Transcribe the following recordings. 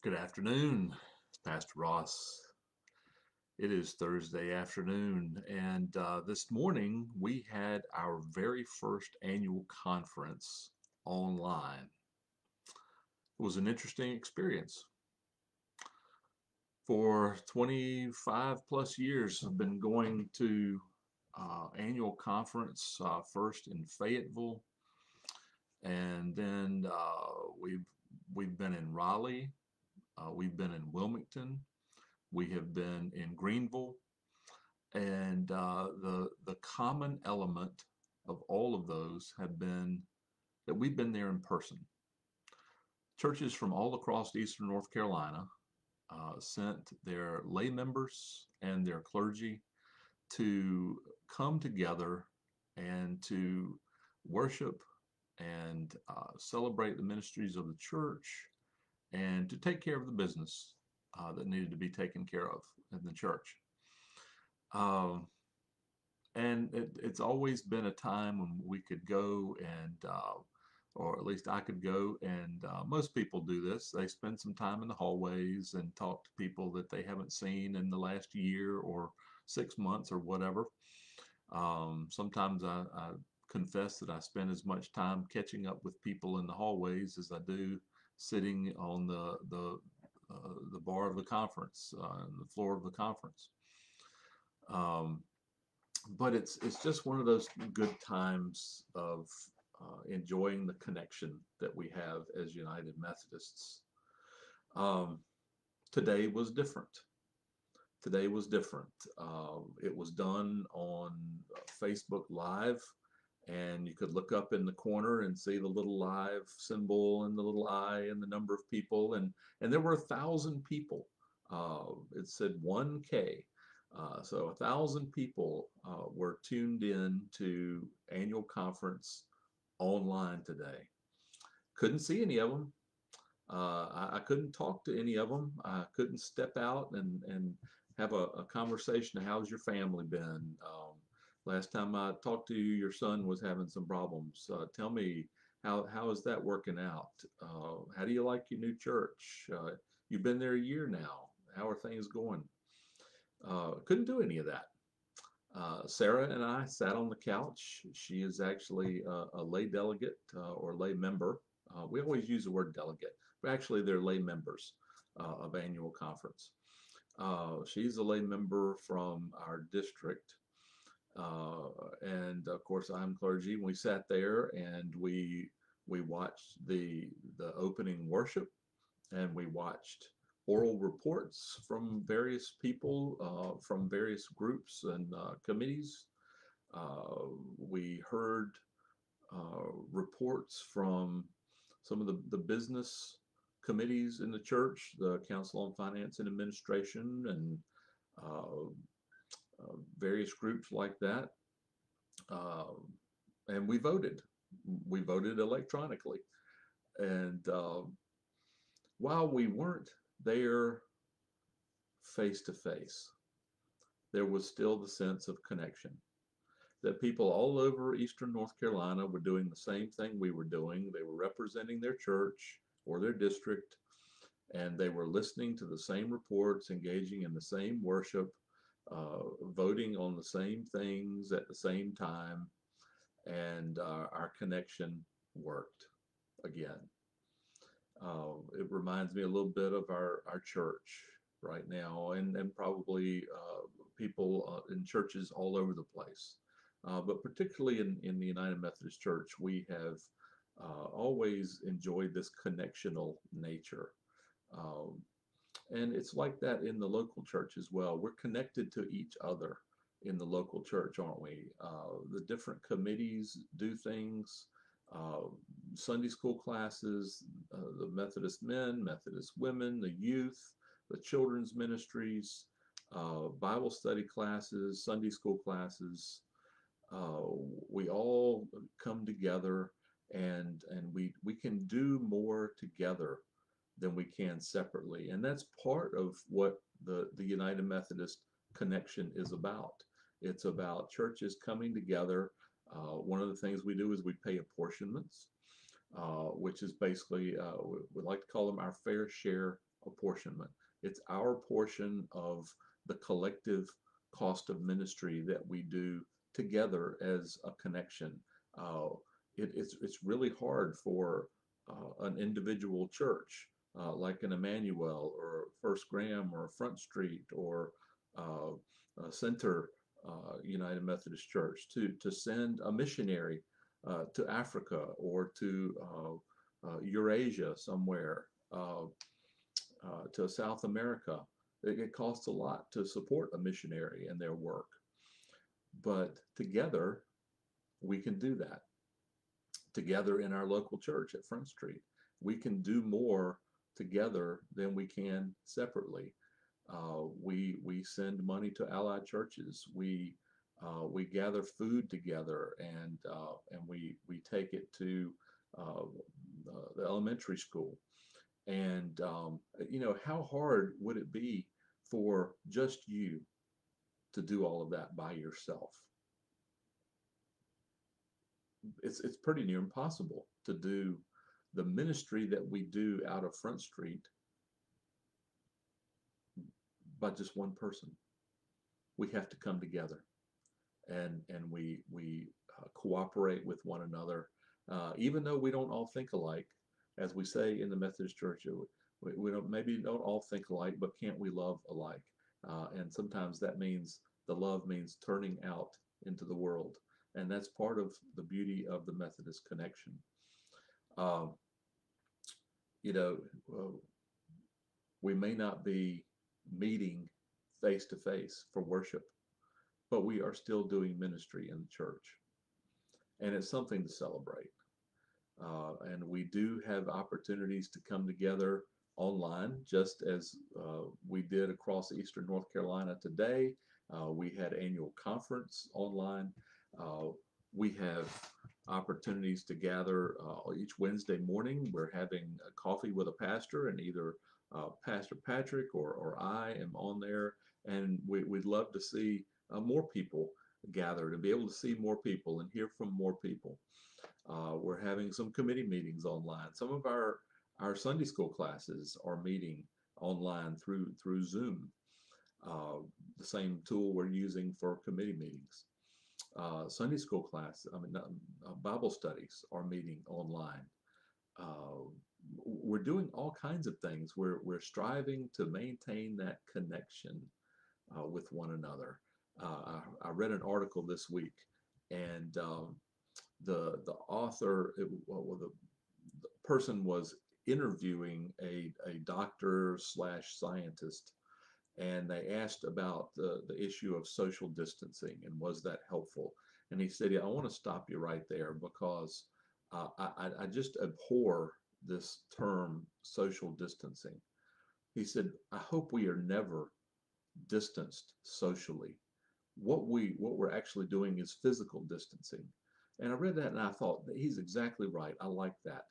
Good afternoon, Pastor Ross. It is Thursday afternoon, and this morning we had our very first annual conference online. It was an interesting experience. For 25 plus years, I've been going to annual conference first in Fayetteville, and then we've been in Raleigh, we've been in Wilmington, we have been in Greenville, and the common element of all of those have been that we've been there in person. Churches from all across Eastern North Carolina sent their lay members and their clergy to come together and to worship and celebrate the ministries of the church and to take care of the business that needed to be taken care of in the church. Um, and it's always been a time when we could go and, or at least I could go, and most people do this. They spend some time in the hallways and talk to people that they haven't seen in the last year or 6 months or whatever. Sometimes I confess that I spend as much time catching up with people in the hallways as I do sitting on the bar of the conference, the floor of the conference. Um, but it's just one of those good times of enjoying the connection that we have as United Methodists. Um, Today was different. Today was different. It was done on Facebook Live, and you could look up in the corner and see the little live symbol and the little eye and the number of people, and there were 1,000 people. It said 1K. So 1,000 people were tuned in to annual conference online today. Couldn't see any of them. I couldn't talk to any of them. I couldn't step out and have a conversation. How's your family been? Last time I talked to you, your son was having some problems. Tell me, how is that working out? How do you like your new church? You've been there a year now. How are things going? Couldn't do any of that. Sarah and I sat on the couch. She is actually a lay delegate or lay member. We always use the word delegate, but actually they're lay members of annual conference. She's a lay member from our district. And of course I'm clergy. We sat there and we watched the opening worship, and we watched oral reports from various people, from various groups and committees. We heard reports from some of the business committees in the church, the Council on Finance and Administration, and uh, various groups like that. Uh, and we voted. We voted electronically. And while we weren't there face to face, there was still the sense of connection that people all over Eastern North Carolina were doing the same thing we were doing. They were representing their church or their district, and they were listening to the same reports, engaging in the same worship, voting on the same things at the same time, and our connection worked again. It reminds me a little bit of our church right now, and probably people in churches all over the place. But particularly in the United Methodist Church, we have always enjoyed this connectional nature. Um, and it's like that in the local church as well. We're connected to each other in the local church, aren't we? The different committees do things. Uh, Sunday school classes, the Methodist men, Methodist women, the youth, the children's ministries, Bible study classes, Sunday school classes. Uh, we all come together, and we can do more together than we can separately. And that's part of what the United Methodist connection is about. It's about churches coming together. One of the things we do is we pay apportionments, which is basically, we like to call them our fair share apportionment. It's our portion of the collective cost of ministry that we do together as a connection. Uh, it's really hard for an individual church like an Emmanuel or First Graham or Front Street or Center United Methodist Church to send a missionary to Africa or to Eurasia somewhere, to South America. It costs a lot to support a missionary and their work, but together we can do that. Together in our local church at Front Street, we can do more together than we can separately. We send money to allied churches. We gather food together, and we take it to uh, the elementary school. And how hard would it be for just you to do all of that by yourself? It's pretty near impossible to do the ministry that we do out of Front Street by just one person. We have to come together, and we cooperate with one another, even though we don't all think alike. As we say in the Methodist Church, we don't all think alike, but can't we love alike? And sometimes that means the love means turning out into the world, and that's part of the beauty of the Methodist connection. Um, you know, we may not be meeting face to face for worship, but we are still doing ministry in the church, and it's something to celebrate. And we do have opportunities to come together online, just as we did across Eastern North Carolina today. We had annual conference online. We have opportunities to gather each Wednesday morning. We're having a coffee with a pastor, and either Pastor Patrick or I am on there, and we'd love to see more people gather, to be able to see more people and hear from more people. We're having some committee meetings online. Some of our Sunday school classes are meeting online through Zoom, the same tool we're using for committee meetings. Sunday school class, Bible studies are meeting online. We're doing all kinds of things. We're striving to maintain that connection with one another. I read an article this week, and the author, the person was interviewing a doctor slash scientist, and they asked about the issue of social distancing and was that helpful. And he said, yeah, I want to stop you right there, because I just abhor this term social distancing. He said, I hope we are never distanced socially. What we're actually doing is physical distancing. And I read that and I thought, he's exactly right. I like that.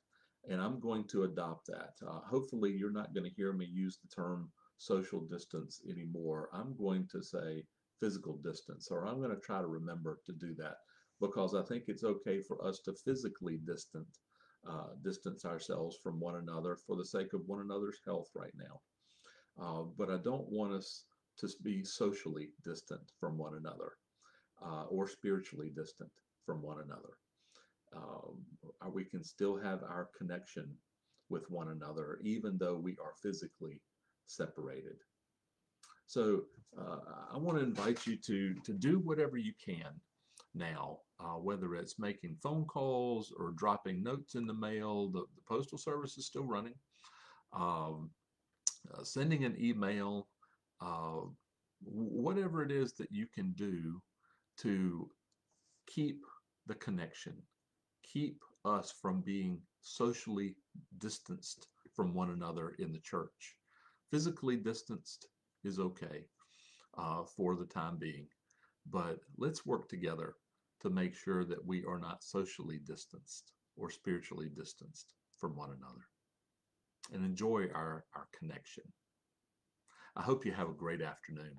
And I'm going to adopt that. Hopefully, you're not going to hear me use the term social distance anymore. I'm going to say physical distance, or I'm going to try to remember to do that, because I think it's okay for us to physically distance ourselves from one another for the sake of one another's health right now. But I don't want us to be socially distant from one another, or spiritually distant from one another. We can still have our connection with one another, even though we are physically separated. So I want to invite you to do whatever you can now, whether it's making phone calls or dropping notes in the mail. The Postal Service is still running. Um, Sending an email, whatever it is that you can do to keep the connection, keep us from being socially distanced from one another in the church. Physically distanced is okay for the time being, but let's work together to make sure that we are not socially distanced or spiritually distanced from one another, and enjoy our connection. I hope you have a great afternoon.